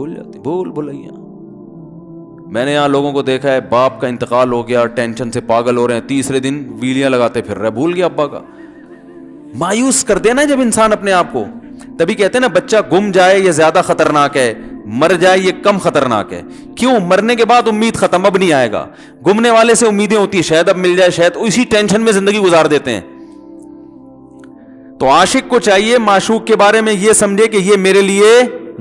بھول جاتے, بھول بھلائیاں. میں نے یہاں لوگوں کو دیکھا ہے, باپ کا انتقال ہو گیا, ٹینشن سے پاگل ہو رہے ہیں, تیسرے دن ویلیاں لگاتے پھر رہے, بھول گیا ابا کا. مایوس کر دینا جب انسان اپنے آپ کو. تبھی کہتے ہیں نا بچہ گم جائے یہ زیادہ خطرناک ہے, مر جائے یہ کم خطرناک ہے. کیوں؟ مرنے کے بعد امید ختم, اب نہیں آئے گا. گمنے والے سے امیدیں ہوتی ہیں شاید اب مل جائے, شاید اسی ٹینشن میں زندگی گزار دیتے ہیں. تو عاشق کو چاہیے معشوق کے بارے میں یہ سمجھے کہ یہ میرے لیے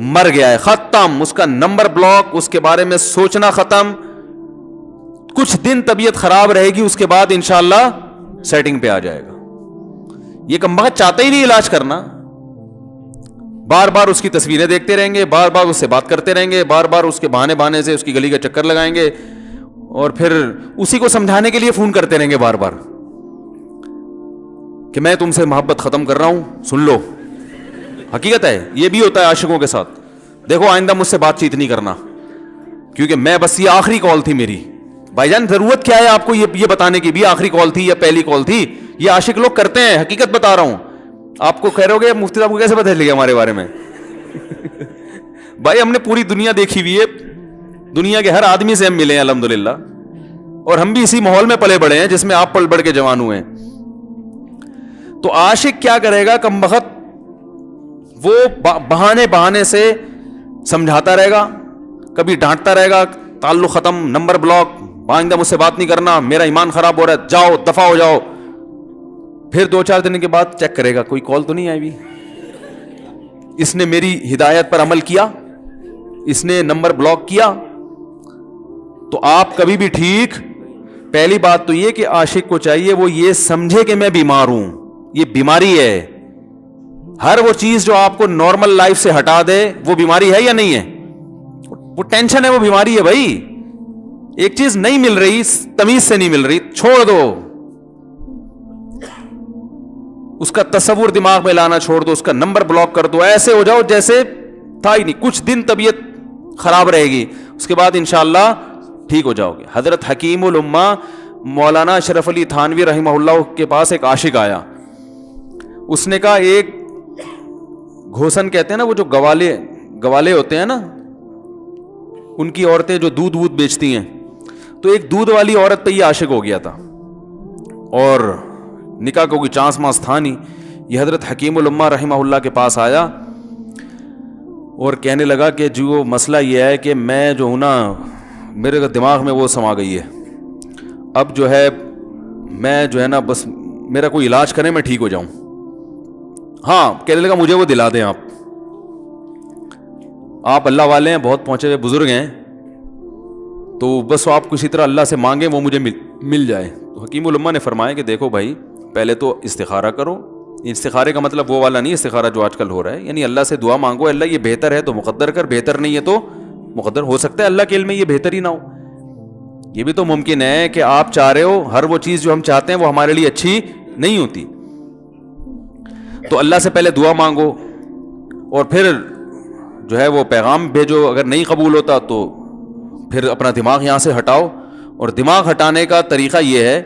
مر گیا ہے, ختم, اس کا نمبر بلاک, اس کے بارے میں سوچنا ختم. کچھ دن طبیعت خراب رہے گی, اس کے بعد انشاءاللہ سیٹنگ پہ آ جائے گا. یہ کمبخت چاہتا ہی نہیں علاج کرنا, بار بار اس کی تصویریں دیکھتے رہیں گے, بار بار اس سے بات کرتے رہیں گے, بار بار اس کے بہانے سے اس کی گلی کا چکر لگائیں گے, اور پھر اسی کو سمجھانے کے لیے فون کرتے رہیں گے بار بار کہ میں تم سے محبت ختم کر رہا ہوں, سن لو. حقیقت ہے, یہ بھی ہوتا ہے عاشقوں کے ساتھ. دیکھو آئندہ مجھ سے بات چیت نہیں کرنا, کیونکہ میں بس یہ آخری کال تھی میری. بھائی جان ضرورت کیا ہے آپ کو یہ بتانے کی بھی آخری کال تھی یا پہلی کال تھی؟ یہ عاشق لوگ کرتے ہیں, حقیقت بتا رہا ہوں. آپ کو کہہ رہے ہو گے مفتی صاحب کو کیسے پتہ چلے گا ہمارے بارے میں؟ بھائی ہم نے پوری دنیا دیکھی ہوئی ہے, دنیا کے ہر آدمی سے ہم ملے ہیں الحمدللہ, اور ہم بھی اسی ماحول میں پلے بڑے ہیں جس میں آپ پل بڑھ کے جوان ہوئے ہیں. تو عاشق کیا کرے گا کمبخت, وہ بہانے سے سمجھاتا رہے گا, کبھی ڈانٹتا رہے گا, تعلق ختم, نمبر بلاک, آئندہ مجھ سے بات نہیں کرنا, میرا ایمان خراب ہو رہا ہے, جاؤ دفع ہو جاؤ. پھر 2-4 دن کے بعد چیک کرے گا کوئی کال تو نہیں آئی بھی, اس نے میری ہدایت پر عمل کیا, اس نے نمبر بلاک کیا. تو آپ کبھی بھی ٹھیک. پہلی بات تو یہ کہ عاشق کو چاہیے وہ یہ سمجھے کہ میں بیمار ہوں, یہ بیماری ہے. ہر وہ چیز جو آپ کو نارمل لائف سے ہٹا دے وہ بیماری ہے یا نہیں ہے؟ وہ ٹینشن ہے, وہ بیماری ہے بھائی. ایک چیز نہیں مل رہی, تمیز سے نہیں مل رہی, چھوڑ دو, اس کا تصور دماغ میں لانا چھوڑ دو, اس کا نمبر بلاک کر دو, ایسے ہو جاؤ جیسے تھا ہی نہیں. کچھ دن طبیعت خراب رہے گی, اس کے بعد انشاءاللہ ٹھیک ہو جاؤ گے. حضرت حکیم الامہ مولانا اشرف علی تھانوی رحمہ اللہ کے پاس ایک عاشق آیا. اس نے کہا ایک گھوسن کہتے ہیں نا, وہ جو گوالے ہوتے ہیں نا, ان کی عورتیں جو دودھ بیچتی ہیں, تو ایک دودھ والی عورت پہ یہ عاشق ہو گیا تھا, اور نکاح کو کوئی چانس مانس تھا نہیں. یہ حضرت حکیم الامہ رحمہ اللہ کے پاس آیا اور کہنے لگا کہ جو مسئلہ یہ ہے کہ میں جو ہوں نا, میرے دماغ میں وہ سما گئی ہے, اب جو ہے میں جو ہے نا بس میرا کوئی علاج کریں میں ٹھیک ہو جاؤں. ہاں, کہنے لگا مجھے وہ دلا دیں آپ اللہ والے ہیں, بہت پہنچے ہوئے بزرگ ہیں, تو بس آپ کسی طرح اللہ سے مانگیں وہ مجھے مل جائے. تو حکیم الامہ نے فرمایا کہ دیکھو بھائی, پہلے تو استخارہ کرو. استخارے کا مطلب وہ والا نہیں استخارہ جو آج کل ہو رہا ہے, یعنی اللہ سے دعا مانگو, اللہ یہ بہتر ہے تو مقدر کر, بہتر نہیں ہے تو مقدر. ہو سکتا ہے اللہ کے علم میں یہ بہتر ہی نہ ہو, یہ بھی تو ممکن ہے کہ آپ چاہ رہے ہو ہر وہ چیز جو ہم چاہتے ہیں وہ ہمارے لیے اچھی نہیں ہوتی. تو اللہ سے پہلے دعا مانگو, اور پھر جو ہے وہ پیغام بھیجو. اگر نہیں قبول ہوتا تو پھر اپنا دماغ یہاں سے ہٹاؤ. اور دماغ ہٹانے کا طریقہ یہ ہے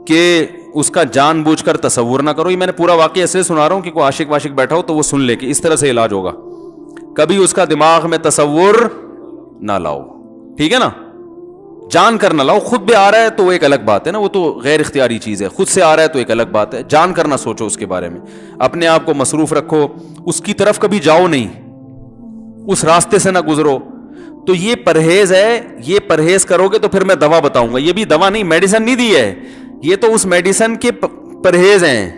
کہ اس کا جان بوجھ کر تصور نہ کرو. یہ میں نے پورا واقعہ ایسے سنا رہا ہوں کہ کوئی عاشق واشق بیٹھا ہو تو وہ سن لے کہ اس طرح سے علاج ہوگا. کبھی اس کا دماغ میں تصور نہ لاؤ, ٹھیک ہے نا, جان کر نہ لاؤ. خود بھی آ رہا ہے تو وہ ایک الگ بات ہے نا, وہ تو غیر اختیاری چیز ہے. خود سے آ رہا ہے تو ایک الگ بات ہے, جان کر نہ سوچو اس کے بارے میں, اپنے آپ کو مصروف رکھو, اس کی طرف کبھی جاؤ نہیں, اس راستے سے نہ گزرو. تو یہ پرہیز ہے, یہ پرہیز کرو گے تو پھر میں دوا بتاؤں گا. یہ بھی دوا نہیں, میڈیسن نہیں دی ہے, یہ تو اس میڈیسن کے پرہیز ہیں.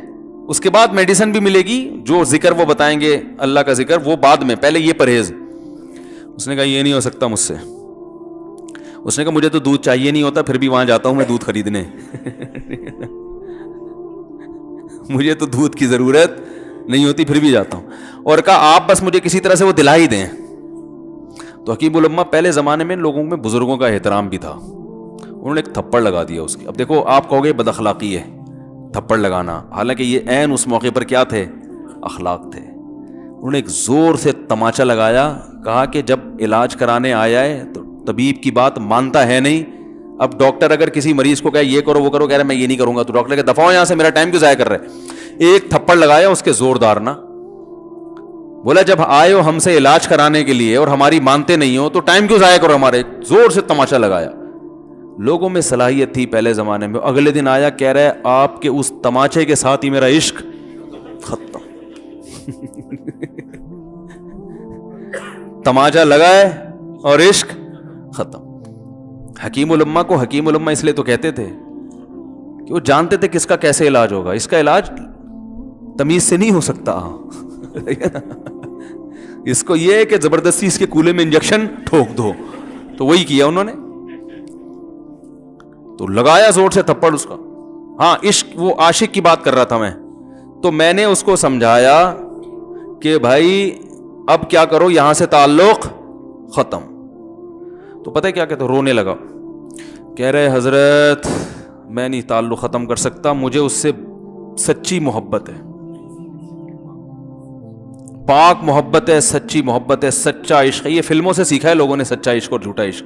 اس کے بعد میڈیسن بھی ملے گی, جو ذکر وہ بتائیں گے اللہ کا ذکر وہ بعد میں, پہلے یہ پرہیز. اس نے کہا یہ نہیں ہو سکتا مجھ سے. اس نے کہا مجھے تو دودھ چاہیے نہیں ہوتا, پھر بھی وہاں جاتا ہوں میں دودھ خریدنے. مجھے تو دودھ کی ضرورت نہیں ہوتی, پھر بھی جاتا ہوں. اور کہا آپ بس مجھے کسی طرح سے وہ دلا ہی دیں. تو حکیم الامہ پہلے زمانے میں لوگوں میں بزرگوں کا احترام بھی تھا, انہوں نے ایک تھپڑ لگا دیا اس کی. اب دیکھو آپ کہو گے بد اخلاقی ہے تھپڑ لگانا, حالانکہ یہ عین اس موقع پر کیا تھے, اخلاق تھے. انہوں نے ایک زور سے تماچا لگایا, کہا کہ جب علاج کرانے آیا ہے تو طبیب کی بات مانتا ہے نہیں. اب ڈاکٹر اگر کسی مریض کو کہے یہ کرو وہ کرو, کہہ رہا میں یہ نہیں کروں گا, تو ڈاکٹر کہ دفعہ یہاں سے, میرا ٹائم کیوں ضائع کر رہے. ایک تھپڑ لگایا اس کے زوردار نا, بولا جب آئے ہو ہم سے علاج کرانے کے لیے اور ہماری مانتے نہیں ہو تو ٹائم کیوں ضائع کرو ہمارے. زور سے تماشا لگایا. لوگوں میں صلاحیت تھی پہلے زمانے میں. اگلے دن آیا کہہ رہا ہے آپ کے اس تماچے کے ساتھ ہی میرا عشق ختم. تماچا لگا ہے اور عشق ختم. حکیم الامہ کو حکیم الامہ اس لیے تو کہتے تھے کہ وہ جانتے تھے کس کا کیسے علاج ہوگا. اس کا علاج تمیز سے نہیں ہو سکتا. اس کو یہ ہے کہ زبردستی اس کے کولے میں انجیکشن ٹھوک دو. تو وہی کیا انہوں نے. تو لگایا زور سے تھپڑ اس کا. ہاں عشق, وہ عاشق کی بات کر رہا تھا میں. تو میں نے اس کو سمجھایا کہ بھائی اب کیا کرو, یہاں سے تعلق ختم. تو پتہ ہے کیا کہتے, رونے لگا. کہہ رہے حضرت میں نہیں تعلق ختم کر سکتا, مجھے اس سے سچی محبت ہے, پاک محبت ہے, سچی محبت ہے, سچا عشق ہے. یہ فلموں سے سیکھا ہے لوگوں نے, سچا عشق اور جھوٹا عشق.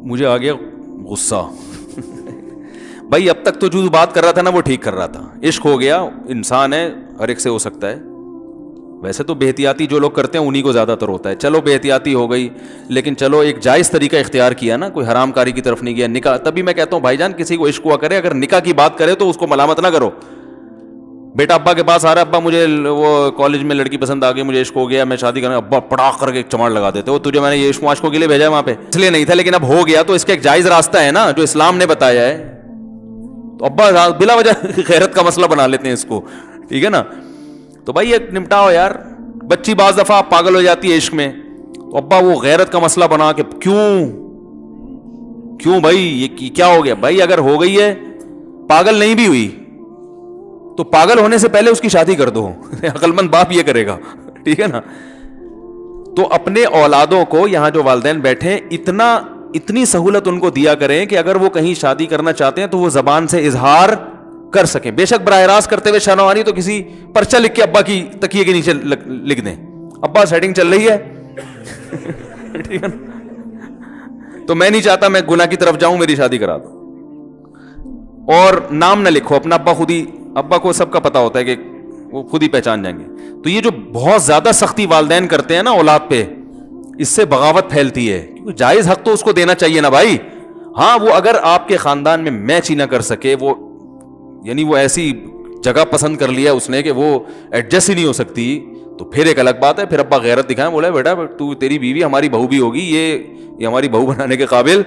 مجھے آ گیا غصہ. بھائی اب تک تو جو بات کر رہا تھا نا وہ ٹھیک کر رہا تھا. عشق ہو گیا, انسان ہے, ہر ایک سے ہو سکتا ہے. ویسے تو بے احتیاطی جو لوگ کرتے ہیں انہی کو زیادہ تر ہوتا ہے. چلو بے احتیاطی ہو گئی, لیکن چلو ایک جائز طریقہ اختیار کیا نا, کوئی حرام کاری کی طرف نہیں گیا. نکاح, تبھی میں کہتا ہوں بھائی جان کسی کو عشق ہوا کرے, اگر نکاح کی بات کرے تو اس کو ملامت نہ کرو. بیٹا ابا کے پاس آ رہا ہے, ابا مجھے وہ کالج میں لڑکی پسند آ گئی, مجھے عشق ہو گیا, میں شادی کرنا. ابا پڑاخ کر کے ایک چماڑ لگا دیتے ہو, تجھے میں نے یہ عشق معاشقوں کے لیے بھیجا ہے وہاں پہ, اس لیے نہیں تھا, لیکن اب ہو گیا تو اس کا ایک جائز راستہ ہے نا جو اسلام نے بتایا ہے. تو ابا بلا وجہ غیرت کا مسئلہ بنا لیتے ہیں اس کو, ٹھیک ہے نا. تو بھائی یہ نمٹاؤ یار. بچی بعض دفعہ پاگل ہو جاتی ہے عشق میں, تو ابا وہ غیرت کا مسئلہ بنا کے کیوں بھائی یہ کیا ہو گیا. بھائی اگر ہو گئی ہے, پاگل نہیں بھی ہوئی تو پاگل ہونے سے پہلے اس کی شادی کر دو. عقل مند باپ یہ کرے گا, ٹھیک ہے نا. تو اپنے اولادوں کو, یہاں جو والدین بیٹھے, اتنی سہولت ان کو دیا کریں کہ اگر وہ کہیں شادی کرنا چاہتے ہیں تو وہ زبان سے اظہار کر سکیں. بے شک براہ راست کرتے ہوئے شرم آ رہی تو کسی پرچہ لکھ کے ابا کی تکیے کے نیچے لکھ دیں, ابا سیٹنگ چل رہی ہے. ٹھیک ہے نا. تو میں نہیں چاہتا میں گناہ کی طرف جاؤں, میری شادی کرا دو. اور نام نہ لکھو اپنا, ابا کو سب کا پتا ہوتا ہے کہ وہ خود ہی پہچان جائیں گے. تو یہ جو بہت زیادہ سختی والدین کرتے ہیں نا اولاد پہ, اس سے بغاوت پھیلتی ہے. کیونکہ جائز حق تو اس کو دینا چاہیے نا بھائی. ہاں وہ اگر آپ کے خاندان میں میچ ہی نہ کر سکے, وہ یعنی وہ ایسی جگہ پسند کر لیا اس نے کہ وہ ایڈجسٹ ہی نہیں ہو سکتی, تو پھر ایک الگ بات ہے. پھر ابا غیرت دکھائیں, بولا بیٹا تو تیری بیوی ہماری بہو بھی ہوگی, یہ ہماری بہو بنانے کے قابل,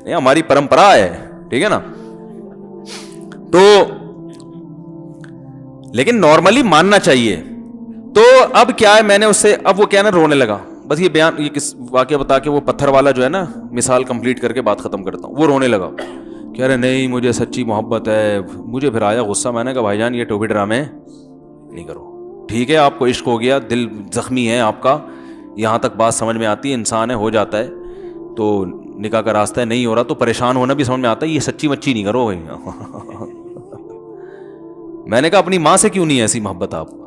یہ ہماری پرمپرا ہے, ٹھیک ہے نا. تو لیکن نارملی ماننا چاہیے. تو اب کیا ہے, میں نے اس سے, اب وہ کیا نا رونے لگا. بس یہ بیان, یہ کس واقعہ بتا کے وہ پتھر والا جو ہے نا مثال کمپلیٹ کر کے بات ختم کرتا ہوں. وہ رونے لگا, کہہ رہے نہیں مجھے سچی محبت ہے. مجھے پھر آیا غصہ, میں نے کہا بھائی جان یہ ٹوپی ڈرامے نہیں کرو. ٹھیک ہے آپ کو عشق ہو گیا, دل زخمی ہے آپ کا, یہاں تک بات سمجھ میں آتی ہے, انسان ہے, ہو جاتا ہے, تو نکاح کا راستہ ہے, نہیں ہو رہا تو پریشان ہونا بھی سمجھ میں آتا ہے. یہ سچی مچی نہیں کرو بھائی. میں نے کہا اپنی ماں سے کیوں نہیں ایسی محبت آپ کو,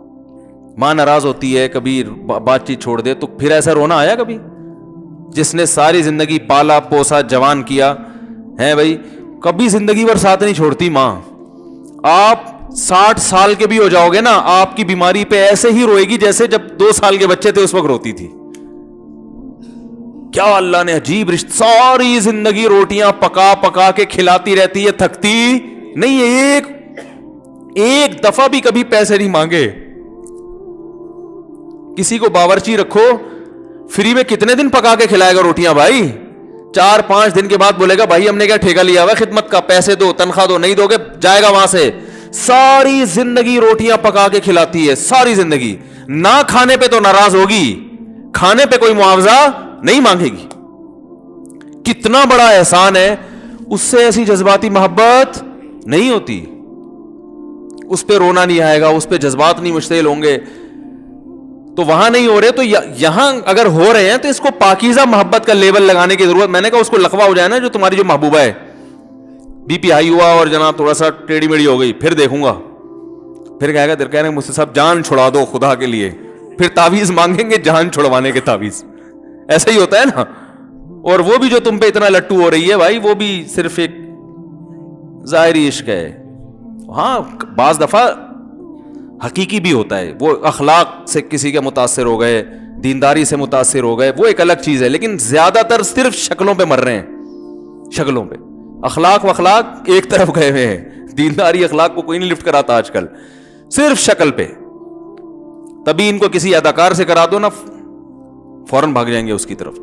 ماں ناراض ہوتی ہے, کبھی بات چیت چھوڑ دے, تو پھر ایسا رونا آیا کبھی؟ جس نے ساری زندگی پالا پوسا جوان کیا ہے بھائی, کبھی زندگی بھر ساتھ نہیں چھوڑتی ماں. آپ 60 سال کے بھی ہو جاؤ گے نا, آپ کی بیماری پہ ایسے ہی روئے گی جیسے جب 2 سال کے بچے تھے اس وقت روتی تھی. کیا اللہ نے عجیب رشتہ, ساری زندگی روٹیاں پکا پکا کے کھلاتی رہتی ہے, تھکتی نہیں ہے, ایک دفعہ بھی کبھی پیسے نہیں مانگے. کسی کو باورچی رکھو, فری میں کتنے دن پکا کے کھلائے گا روٹیاں بھائی؟ 4-5 دن کے بعد بولے گا بھائی ہم نے کیا ٹھیکہ لیا ہوا خدمت کا, پیسے دو, تنخواہ دو, نہیں دو گے جائے گا وہاں سے. ساری زندگی روٹیاں پکا کے کھلاتی ہے, ساری زندگی. نہ کھانے پہ تو ناراض ہوگی, کھانے پہ کوئی معاوضہ نہیں مانگے گی. کتنا بڑا احسان ہے, اس سے ایسی جذباتی محبت نہیں ہوتی. اس پہ رونا نہیں آئے گا, اس پہ جذبات نہیں مشتعل ہوں گے. تو وہاں نہیں ہو رہے, تو یہاں اگر ہو رہے ہیں تو اس کو پاکیزہ محبت کا لیبل لگانے کی ضرورت. میں نے کہا اس کو لقبہ ہو جائے نا جو تمہاری جو محبوبہ ہے, بی پی ہائی ہوا اور جناب تھوڑا سا ٹیڑھی میڑھی ہو گئی, پھر دیکھوں گا, پھر کہے گا کہہ رہے ہیں مجھ سے صاحب جان چھڑا دو خدا کے لیے, پھر تعویذ مانگیں گے جان چھڑوانے کے تعویذ. ایسا ہی ہوتا ہے نا. اور وہ بھی جو تم پہ اتنا لٹو ہو رہی ہے بھائی, وہ بھی صرف ایک ظاہری عشق ہے. ہاں بعض دفعہ حقیقی بھی ہوتا ہے. وہ اخلاق سے کسی کے متاثر ہو گئے, دینداری سے متاثر ہو گئے, وہ ایک الگ چیز ہے. لیکن زیادہ تر صرف شکلوں پہ مر رہے ہیں, شکلوں پہ. اخلاق واخلاق ایک طرف گئے ہوئے ہیں. دینداری اخلاق کو کوئی نہیں لفٹ کراتا آج کل, صرف شکل پہ. تبھی ان کو کسی اداکار سے کرا دو نا, فوراً بھاگ جائیں گے اس کی طرف.